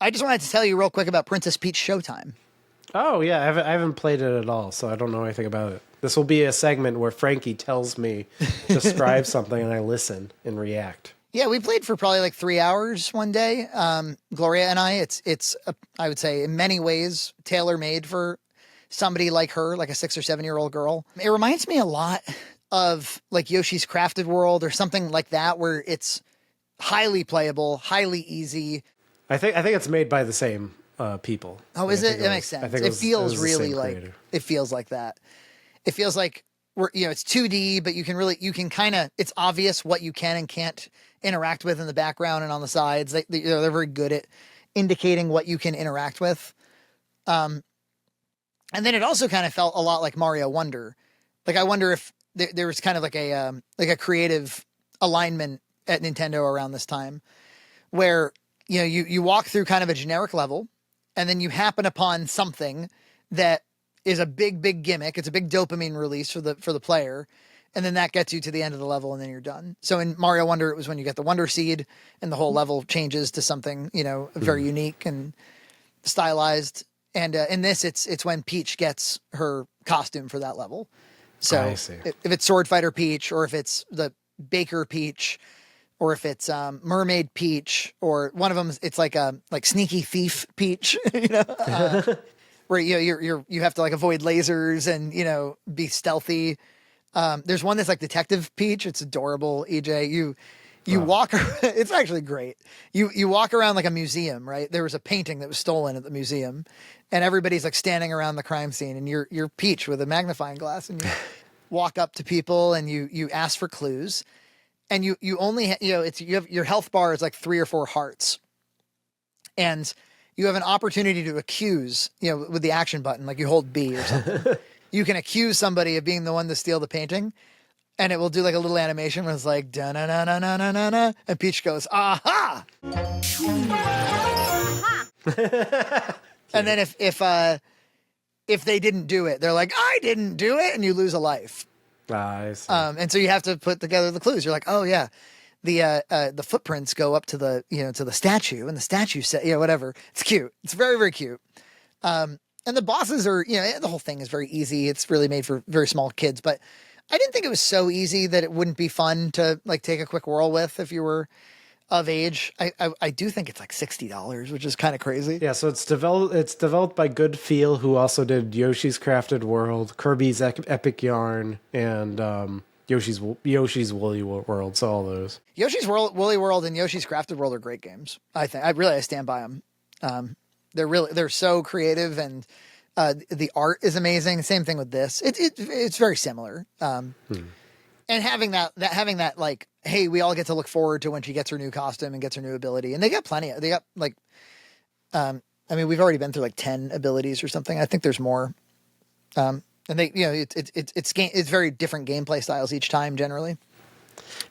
I just wanted to tell you real quick about Princess Peach Showtime. Oh yeah, I haven't played it at all, so I don't know anything about it. This will be a segment where Frankie tells me, describe something, and I listen and react. Yeah, we played for probably like 3 hours one day. Gloria and I, I would say in many ways tailor made for somebody like her, like a 6 or 7 year old girl. It reminds me a lot of like Yoshi's Crafted World or something like that, where it's highly playable, highly easy. I think it's made by the same people. Oh, is it? It makes sense. It feels really like it feels like that. It feels like it's 2D, but you can kind of, it's obvious what you can and can't interact with in the background and on the sides. They're very good at indicating what you can interact with. And then it also kind of felt a lot like Mario Wonder. Like I wonder if there was kind of like a creative alignment at Nintendo around this time, where you walk through kind of a generic level, and then you happen upon something that is a big gimmick. It's a big dopamine release for the player. And then that gets you to the end of the level, and then you're done. So in Mario Wonder, it was when you get the Wonder Seed and the whole level changes to something, very unique and stylized. And in this, it's when Peach gets her costume for that level. So I see. If it's Sword Fighter Peach, or if it's the Baker Peach, or if it's Mermaid Peach, or one of them, it's like Sneaky Thief Peach, where you have to like avoid lasers and be stealthy. There's one that's like Detective Peach. It's adorable. EJ, you walk. It's actually great. You walk around like a museum, right? There was a painting that was stolen at the museum, and everybody's like standing around the crime scene, and you're Peach with a magnifying glass, and you walk up to people and you ask for clues, and you only you have your health bar is like 3 or 4 hearts, and you have an opportunity to accuse with the action button, like you hold B or something. You can accuse somebody of being the one to steal the painting, and it will do like a little animation where it's like da na na na na na na na, and Peach goes aha. And then if they didn't do it, they're like, I didn't do it, and you lose a life. I see. And so you have to put together the clues. You're like, oh yeah, the footprints go up to the to the statue, and the statue said whatever. It's cute. It's very very cute. And the bosses are, the whole thing is very easy. It's really made for very small kids, but I didn't think it was so easy that it wouldn't be fun to like take a quick whirl with if you were of age. I do think it's like $60, which is kind of crazy. Yeah, so it's developed by Good Feel, who also did Yoshi's Crafted World, Kirby's Epic Yarn, and Yoshi's Woolly World. So all those. Yoshi's Woolly World and Yoshi's Crafted World are great games. I think I stand by them. They're so creative, and the art is amazing. Same thing with this. It's very similar. And having that like, hey, we all get to look forward to when she gets her new costume and gets her new ability. And they got like, we've already been through like 10 abilities or something. I think there's more. And they, it's very different gameplay styles each time generally.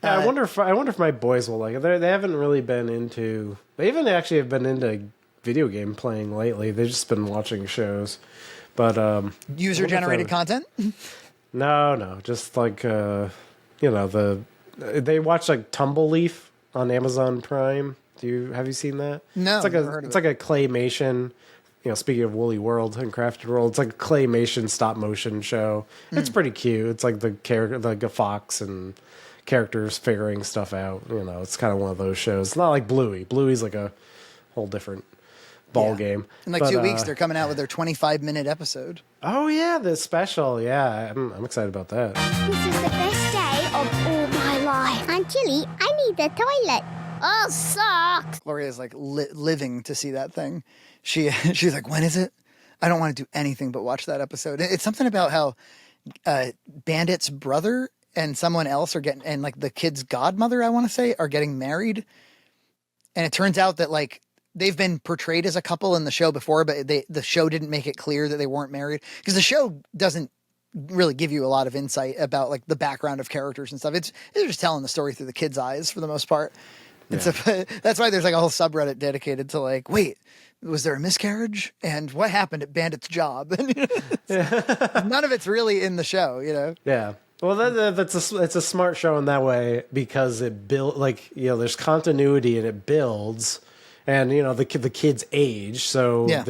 Yeah, I wonder if my boys will like it. They haven't really been into. They even actually have been into video game playing lately. They've just been watching shows, but user generated content. No, just like they watch like Tumbleleaf on Amazon Prime. Have you seen that? No, it's like a claymation. Speaking of Woolly World and Crafted World, it's like a claymation stop motion show. It's pretty cute. It's like the character, like a fox and characters figuring stuff out. It's kind of one of those shows. It's not like Bluey. Bluey's like a whole different ball game. In like 2 weeks, they're coming out with their 25-minute episode. Oh yeah, the special. Yeah, I'm excited about that. This is the best day of all my life. Aunt Chili, I need the toilet. Oh, sucks. Gloria is like living to see that thing. She's like, when is it? I don't want to do anything but watch that episode. It's something about how Bandit's brother and someone else are getting, and like the kid's godmother, I want to say, are getting married. And it turns out that like they've been portrayed as a couple in the show before, but the show didn't make it clear that they weren't married, because the show doesn't really give you a lot of insight about like the background of characters and stuff. They're just telling the story through the kids' eyes for the most part. Yeah. And so that's why there's like a whole subreddit dedicated to like, wait, was there a miscarriage? And what happened at Bandit's job? None of it's really in the show, Yeah. Well, it's a smart show in that way, because it there's continuity and it builds. And the kids age, so Yeah.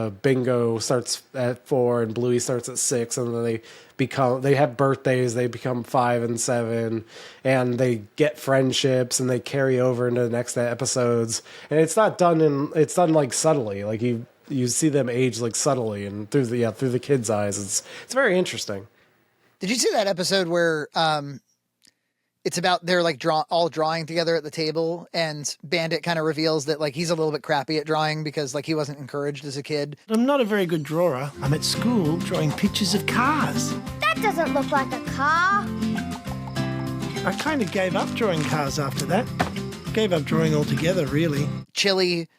Bingo starts at 4 and Bluey starts at 6, and then they have birthdays, they become 5 and 7, and they get friendships, and they carry over into the next episodes. And it's done like subtly, like you see them age like subtly and through the kids' eyes. It's very interesting. Did you see that episode where it's about they're like all drawing together at the table, and Bandit kind of reveals that like he's a little bit crappy at drawing because like he wasn't encouraged as a kid. I'm not a very good drawer. I'm at school drawing pictures of cars. That doesn't look like a car. I kind of gave up drawing cars after that. Gave up drawing altogether, really. Chili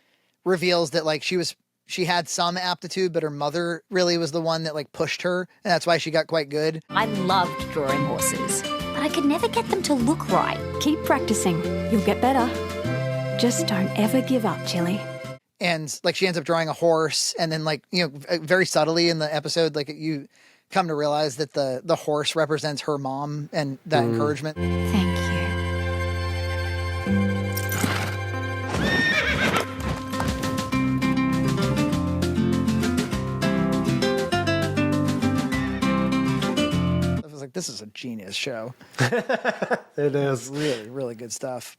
reveals that like she had some aptitude, but her mother really was the one that like pushed her, and that's why she got quite good. I loved drawing horses, but I could never get them to look right. Keep practicing. You'll get better. Just don't ever give up, Chili. And like she ends up drawing a horse, and then like very subtly in the episode, like you come to realize that the horse represents her mom and that encouragement. Thank you. I was like, this is a genius show. It is Really, really good stuff.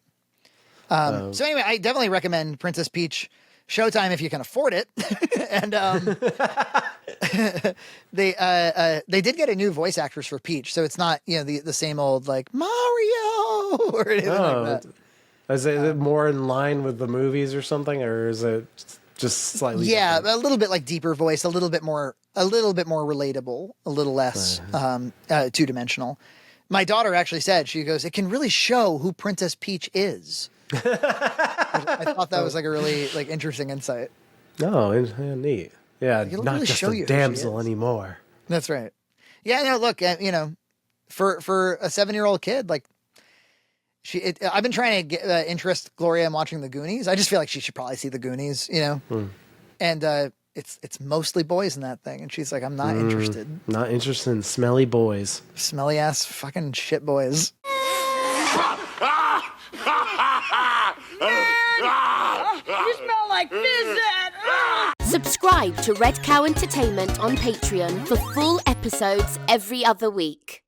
So anyway, I definitely recommend Princess Peach Showtime if you can afford it. And they did get a new voice actress for Peach, so it's not the same old like Mario or anything like that. Is it more in line with the movies or something, or is it just slightly? Yeah, different? a little bit like deeper voice, a little bit more relatable, a little less two-dimensional. My daughter actually said, she goes, it can really show who Princess Peach is. I thought that was like a really like interesting insight. No, neat. Yeah, It'll not really just show a you who she damsel is. anymore. That's right. Yeah, no, look, for a 7-year-old kid, like I've been trying to get interest Gloria in watching the Goonies. I just feel like she should probably see the Goonies, and it's mostly boys in that thing, and she's like, I'm not interested. Not interested in smelly boys. Smelly ass fucking shit boys. You smell like fizzet! Subscribe to Red Cow Entertainment on Patreon for full episodes every other week.